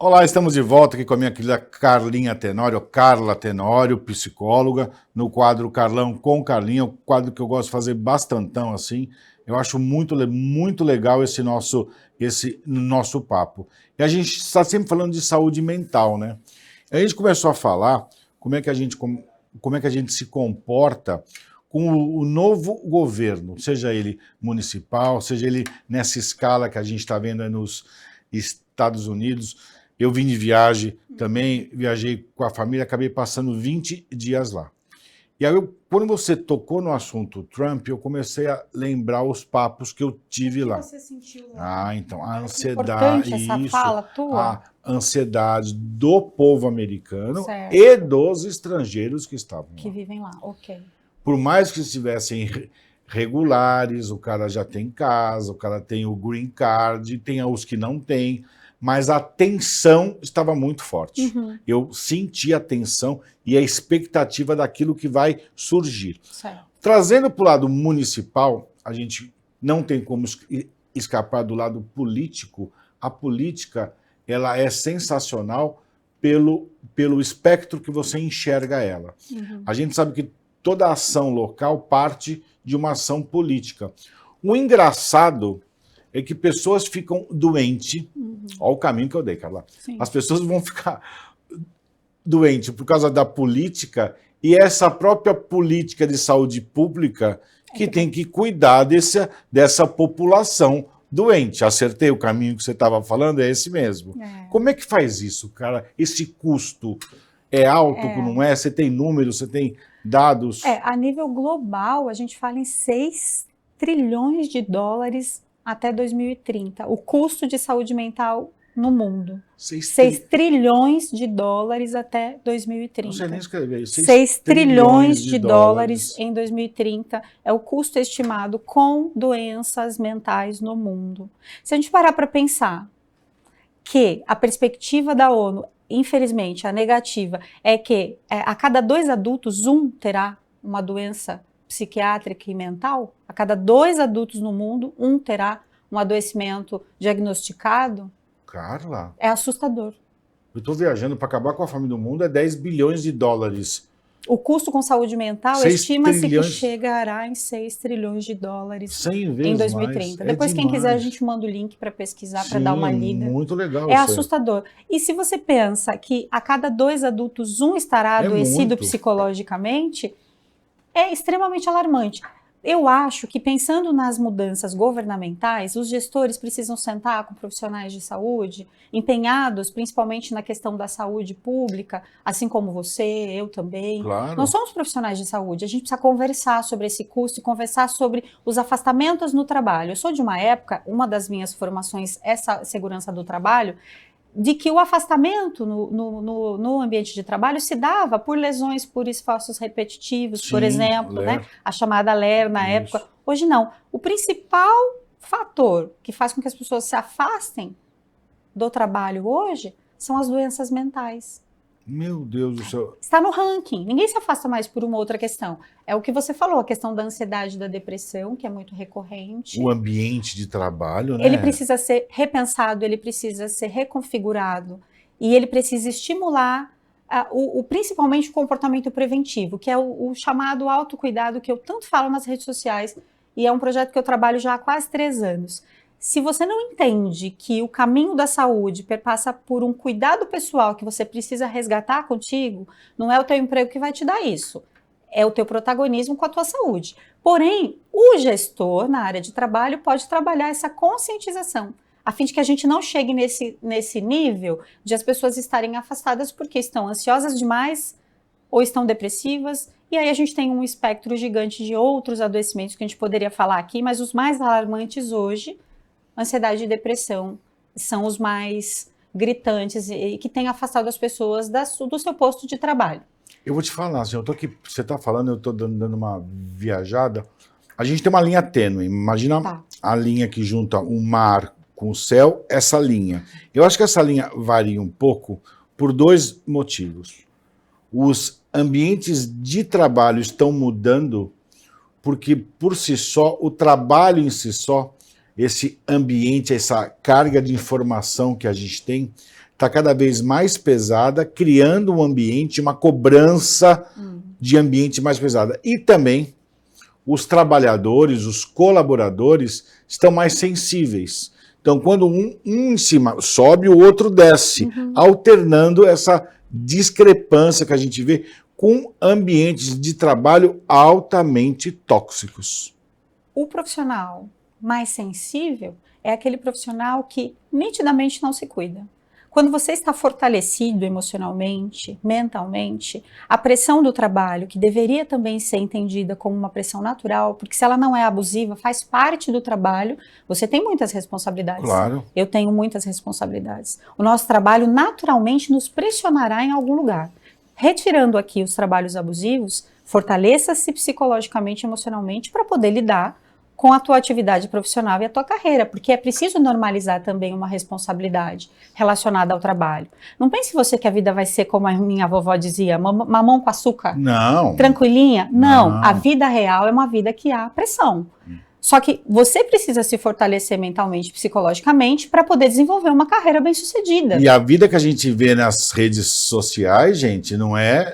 Olá, estamos de volta aqui com a minha querida Carlinha Tenório, Carla Tenório, psicóloga, no quadro Carlão com Carlinha, um quadro que eu gosto de fazer bastantão assim. Eu acho muito legal esse nosso papo. E a gente está sempre falando de saúde mental, né? A gente começou a falar como é que a gente se comporta com o novo governo, seja ele municipal, seja ele nessa escala que a gente está vendo aí nos Estados Unidos. Eu vim de viagem também, viajei com a família, acabei passando 20 dias lá. E aí, quando você tocou no assunto Trump, eu comecei a lembrar os papos que eu tive O que lá. você sentiu lá? Então, a Parece ansiedade, importante essa isso, fala tua. a ansiedade do povo americano e Certo. dos estrangeiros que estavam Que lá. vivem lá, ok. Por mais que estivessem regulares, o cara já tem casa, o cara tem o green card, tem os que não têm, mas a tensão estava muito forte. Uhum. Eu senti a tensão e a expectativa daquilo que vai surgir. Certo. Trazendo para o lado municipal, a gente não tem como escapar do lado político. A política, ela é sensacional pelo espectro que você enxerga ela. Uhum. A gente sabe que toda ação local parte de uma ação política. O engraçado é que pessoas ficam doentes. Olha o caminho que eu dei, Carla. Sim. As pessoas vão ficar doentes por causa da política e essa própria política de saúde pública que tem que cuidar dessa população doente. Acertei o caminho que você estava falando? É esse mesmo. Como é que faz isso, cara? Esse custo é alto ou não é? Você tem números, você tem dados? A nível global, a gente fala em 6 trilhões de dólares até 2030. O custo de saúde mental no mundo. 6 trilhões de dólares até 2030. Não sei nem escrever. 6 trilhões de dólares em 2030 é o custo estimado com doenças mentais no mundo. Se a gente parar para pensar que a perspectiva da ONU, infelizmente, a negativa, é que a cada 2 adultos, 1 terá uma doença psiquiátrica e mental, a cada 2 adultos no mundo, 1 terá um adoecimento diagnosticado. Carla, é assustador. Eu estou viajando para acabar com a fome do mundo, é 10 bilhões de dólares. O custo com saúde mental estima-se que chegará em 6 trilhões de dólares 100 vezes em 2030. Mais. Depois, quem quiser, a gente manda o link para pesquisar, para dar uma lida. Muito legal. É assustador. E se você pensa que a cada 2 adultos, 1 estará adoecido psicologicamente, é extremamente alarmante. Eu acho que, pensando nas mudanças governamentais, os gestores precisam sentar com profissionais de saúde, empenhados principalmente na questão da saúde pública, assim como você, eu também. Claro. Nós somos profissionais de saúde, a gente precisa conversar sobre esse custo e conversar sobre os afastamentos no trabalho. Eu sou de uma época, uma das minhas formações é segurança do trabalho, de que o afastamento no ambiente de trabalho se dava por lesões, por esforços repetitivos, por exemplo, né? A chamada LER na época. Hoje não. O principal fator que faz com que as pessoas se afastem do trabalho hoje são as doenças mentais. Meu Deus do céu. Está no ranking. Ninguém se afasta mais por uma outra questão. É o que você falou, a questão da ansiedade e da depressão, que é muito recorrente. O ambiente de trabalho, né? Ele precisa ser repensado, ele precisa ser reconfigurado e ele precisa estimular principalmente o comportamento preventivo, que é o chamado autocuidado que eu tanto falo nas redes sociais e é um projeto que eu trabalho já há quase 3 anos. Se você não entende que o caminho da saúde perpassa por um cuidado pessoal que você precisa resgatar contigo, não é o teu emprego que vai te dar isso. É o teu protagonismo com a tua saúde. Porém, o gestor na área de trabalho pode trabalhar essa conscientização, a fim de que a gente não chegue nesse nível de as pessoas estarem afastadas porque estão ansiosas demais ou estão depressivas. E aí a gente tem um espectro gigante de outros adoecimentos que a gente poderia falar aqui, mas os mais alarmantes hoje, ansiedade e depressão, são os mais gritantes e que têm afastado as pessoas do seu posto de trabalho. Eu vou te falar, assim, eu tô aqui, você está falando, eu estou dando uma viajada. A gente tem uma linha tênue. Imagina a linha que junta o mar com o céu, essa linha. Eu acho que essa linha varia um pouco por 2 motivos. Os ambientes de trabalho estão mudando porque, por si só, o trabalho em si só, esse ambiente, essa carga de informação que a gente tem, está cada vez mais pesada, criando um ambiente, uma cobrança de ambiente mais pesada. E também os trabalhadores, os colaboradores estão mais sensíveis. Então, quando um em cima sobe, o outro desce, alternando essa discrepância que a gente vê com ambientes de trabalho altamente tóxicos. O profissional mais sensível é aquele profissional que nitidamente não se cuida. Quando você está fortalecido emocionalmente, mentalmente, a pressão do trabalho, que deveria também ser entendida como uma pressão natural, porque se ela não é abusiva, faz parte do trabalho, você tem muitas responsabilidades. Claro. Eu tenho muitas responsabilidades. O nosso trabalho naturalmente nos pressionará em algum lugar. Retirando aqui os trabalhos abusivos, fortaleça-se psicologicamente e emocionalmente para poder lidar com a tua atividade profissional e a tua carreira, porque é preciso normalizar também uma responsabilidade relacionada ao trabalho. Não pense você que a vida vai ser como a minha vovó dizia, mamão com açúcar, Não. tranquilinha. Não, a vida real é uma vida que há pressão. Só que você precisa se fortalecer mentalmente e psicologicamente para poder desenvolver uma carreira bem-sucedida. E a vida que a gente vê nas redes sociais, gente, não é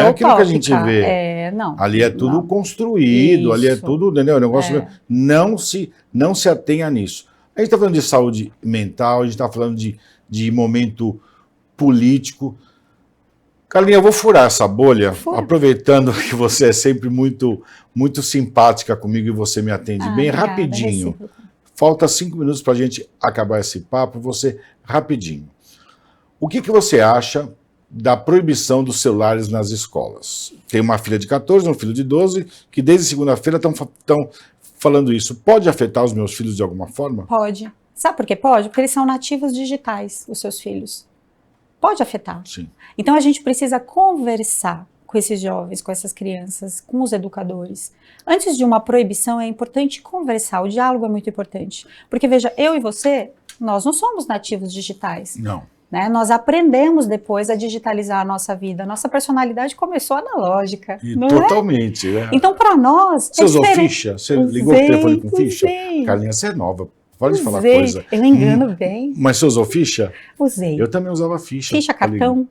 aquilo que a gente vê. Não. Ali é tudo construído, Isso. ali é tudo, entendeu? O negócio não se atenha nisso. A gente está falando de saúde mental, a gente está falando de momento político. Carlinha, eu vou furar essa bolha, aproveitando que você é sempre muito simpática comigo e você me atende bem obrigada, rapidinho. recíproco. Falta 5 minutos para a gente acabar esse papo, você rapidinho. O que você acha da proibição dos celulares nas escolas? Tem uma filha de 14, um filho de 12, que desde segunda-feira estão falando isso. Pode afetar os meus filhos de alguma forma? Pode. Sabe por que pode? Porque eles são nativos digitais, os seus filhos. Pode afetar. Sim. Então a gente precisa conversar com esses jovens, com essas crianças, com os educadores. Antes de uma proibição é importante conversar, o diálogo é muito importante. Porque veja, eu e você, nós não somos nativos digitais. Não. Né? Nós aprendemos depois a digitalizar a nossa vida. A nossa personalidade começou analógica. Não Totalmente. É? Então para nós Você usou ficha? Você ligou o telefone com ficha? Usei. Carlinha, você é nova. Pode falar Usei. coisa. Eu engano bem. Mas você usou ficha? Usei. Eu também usava ficha. Ficha, cartão.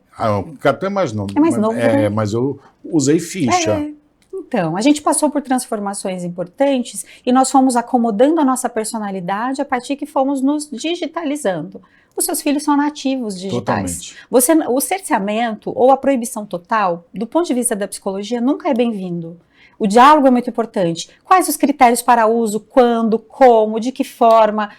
O cartão é mais novo. É mais novo, né? Mas eu usei ficha. Então, a gente passou por transformações importantes e nós fomos acomodando a nossa personalidade a partir que fomos nos digitalizando. Os seus filhos são nativos digitais. Totalmente. O cerceamento ou a proibição total, do ponto de vista da psicologia, nunca é bem-vindo. O diálogo é muito importante. Quais os critérios para uso, quando, como, de que forma?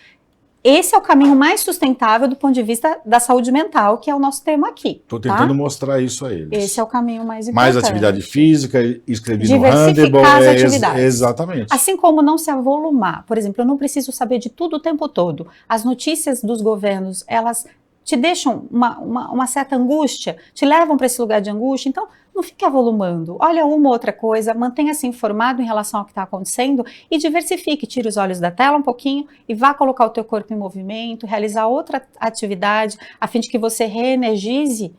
Esse é o caminho mais sustentável do ponto de vista da saúde mental, que é o nosso tema aqui. Estou tentando mostrar isso a eles. Esse é o caminho mais importante. Mais atividade física, escrevi no Diversificar Handebol. as atividades. Exatamente. Assim como não se avolumar. Por exemplo, eu não preciso saber de tudo o tempo todo. As notícias dos governos, elas te deixam uma certa angústia, te levam para esse lugar de angústia, então não fique avolumando. Olha uma outra coisa, mantenha-se informado em relação ao que está acontecendo e diversifique, tire os olhos da tela um pouquinho e vá colocar o teu corpo em movimento, realizar outra atividade, a fim de que você reenergize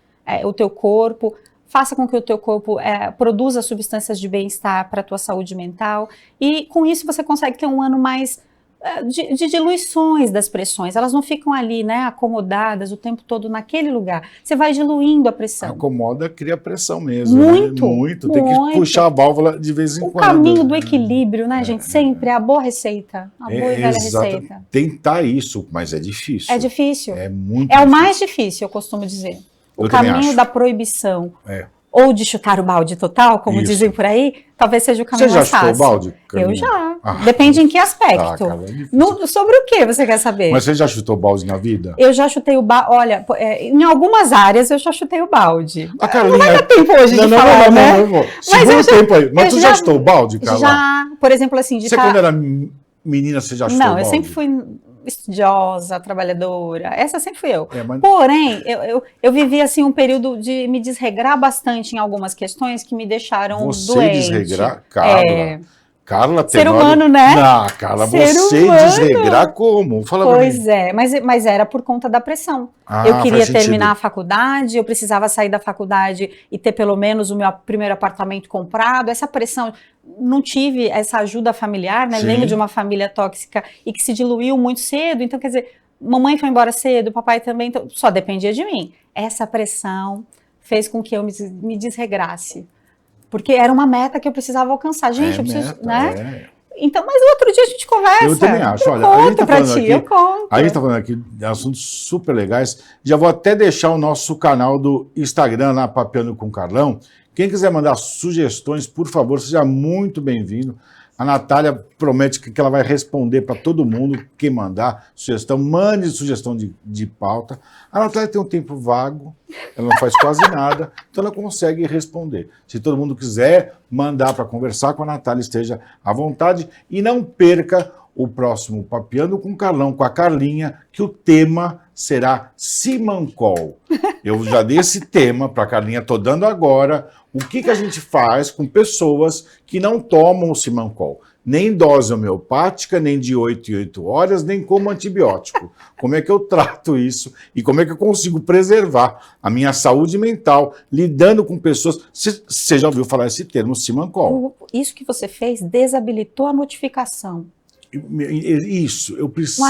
o teu corpo, faça com que o teu corpo produza substâncias de bem-estar para a tua saúde mental e com isso você consegue ter um ano mais de diluições das pressões, elas não ficam ali, né, acomodadas o tempo todo naquele lugar. Você vai diluindo a pressão. Acomoda, cria pressão mesmo. Muito, né? Muito. Tem que puxar a válvula de vez em quando. O caminho do equilíbrio, né, gente? Sempre é a boa receita, a boa e velha receita. Tentar isso, mas é difícil. É difícil. É muito difícil. O mais difícil, eu costumo dizer. O caminho da proibição. Ou de chutar o balde total, como dizem por aí, talvez seja o caminho mais fácil. Você já chutou o balde, Carlinha? Eu já. Depende em que aspecto. Sobre o que você quer saber? Mas você já chutou balde na vida? Eu já chutei o balde. Olha, em algumas áreas eu já chutei o balde. A Carlinha... Não vai dar tempo hoje de falar, né? Não. Segura o tempo aí. Mas tu já chutou o balde, Carla? Já, por exemplo, assim... Você quando era menina, você já chutou o balde? Não, eu sempre fui estudiosa, trabalhadora, essa sempre fui eu. Mas... Porém, eu vivi assim um período de me desregrar bastante em algumas questões que me deixaram doente. Você desregrar? Carla, Carla, ser humano, né? Não, Carla, ser você humano. Desregrar como? Fala pois é, mas era por conta da pressão. Eu queria terminar a faculdade, eu precisava sair da faculdade e ter pelo menos o meu primeiro apartamento comprado. Essa pressão, não tive essa ajuda familiar, né? Venho de uma família tóxica e que se diluiu muito cedo. Então, quer dizer, mamãe foi embora cedo, papai também, então, só dependia de mim. Essa pressão fez com que eu me desregrasse. Porque era uma meta que eu precisava alcançar. Gente, eu preciso, meta, né? Então, mas outro dia a gente conversa. Eu também acho. Eu Olha, conto a gente tá pra falando ti, aqui, eu conto. a gente tá falando aqui de assuntos super legais. Já vou até deixar o nosso canal do Instagram lá, Papeando com Carlão. Quem quiser mandar sugestões, por favor, seja muito bem-vindo. A Natália promete que ela vai responder para todo mundo. Quem mandar sugestão, mande sugestão de pauta. A Natália tem um tempo vago, ela não faz quase nada, então ela consegue responder. Se todo mundo quiser mandar para conversar com a Natália, esteja à vontade. E não perca o próximo Papeando com Carlão, com a Carlinha, que o tema será Simancol. Eu já dei esse tema para a Carlinha, estou dando agora. O que a gente faz com pessoas que não tomam o Simancol? Nem dose homeopática, nem de 8 em 8 horas, nem como antibiótico. Como é que eu trato isso? E como é que eu consigo preservar a minha saúde mental lidando com pessoas... Você já ouviu falar esse termo, Simancol? Isso que você fez desabilitou a notificação. Isso, eu preciso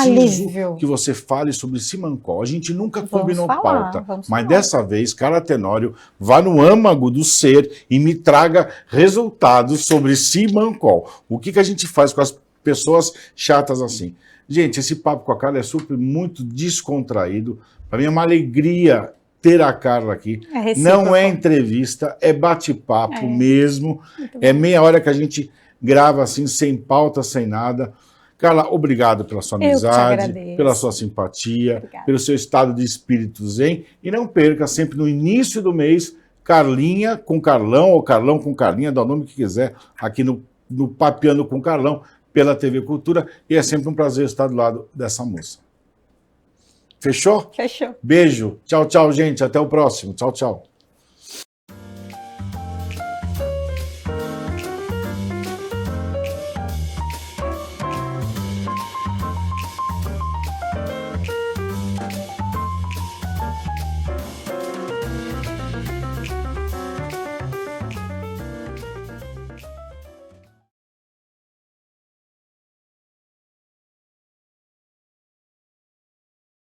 que você fale sobre Simancol. A gente nunca combinou pauta, mas dessa vez, Carla Tenório, vá no âmago do ser e me traga resultados sobre Simancol. O que a gente faz com as pessoas chatas assim? Gente, esse papo com a Carla é super muito descontraído. Para mim é uma alegria ter a Carla aqui. Não é entrevista, é bate-papo mesmo. É meia hora que a gente grava assim, sem pauta, sem nada. Carla, obrigado pela sua amizade, pela sua simpatia, pelo seu estado de espírito zen. E não perca, sempre no início do mês, Carlinha com Carlão, ou Carlão com Carlinha, dá o nome que quiser, aqui no Papeando com Carlão, pela TV Cultura. E é sempre um prazer estar do lado dessa moça. Fechou? Fechou. Beijo. Tchau, tchau, gente. Até o próximo. Tchau, tchau.